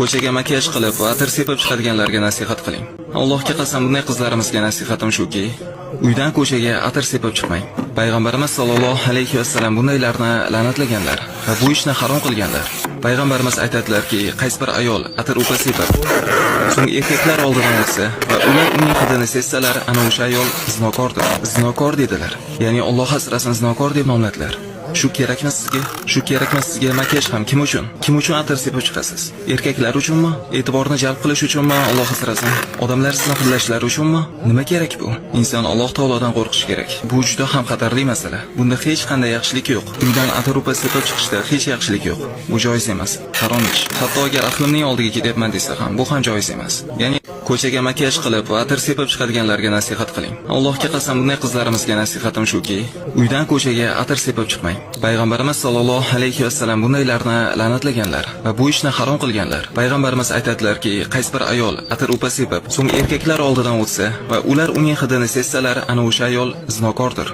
ko'chaga makiyaj qilib va atir sepib chiqadiganlarga nasihat qiling. Allohga qasam, bunday qizlarimizga nasihatim shuki, uydan ko'chaga atir sepib chiqmang. Payg'ambarimiz sollallohu alayhi vasallam bundaylarni la'natlaganlar va bu ishni harom qilganlar. Payg'ambarimiz aytadilarki, qaysi bir ayol atir upa sepib, so'ng erkaklar oldidan o'tsa va ular uning hidini sezsalar, ana o'sha ayol zinokordir. Zinokor dedilar. Ya'ni Alloh asrasin zinokor deb nomladilar. Shu kerakmi sizga? Shu kerakmi sizga makiyaj ham kim uchun? Kim uchun atir sepib chiqasiz? Erkaklar uchunmi? E'tiborni jalb qilish uchunmi? Alloh asrasin. Odamlar sizni hidlashlari uchunmi? Nima kerak bu? Inson Alloh taolodan qo'rqishi kerak. Bu juda ham xatarli masala. Bunda hech qanday yaxshilik yo'q. Uydan atir upa sepib chiqishda hech yaxshilik yo'q. Bu joiz emas. Harom ish. Hatto agar ahlimning oldiga ketyapman desa ham, bu ham joiz emas. Ya'ni ko'chaga makiyaj qilib va atir sepib chiqadiganlarga nasihat qiling. Allohga qasam, bunday qizlarimizga nasihatim shuki, uydan ko'chaga atir sepib chiqmang. Payg'ambarimiz sollallohu alayhi vasallam bundaylarni la'natlaganlar va bu ishni harom qilganlar. Payg'ambarimiz aytadilarki, qaysi bir ayol atir upa sepib, so'ng erkaklar oldidan o'tsa va ular uning hidini sezsalar, ana o'sha ayol zinokordir.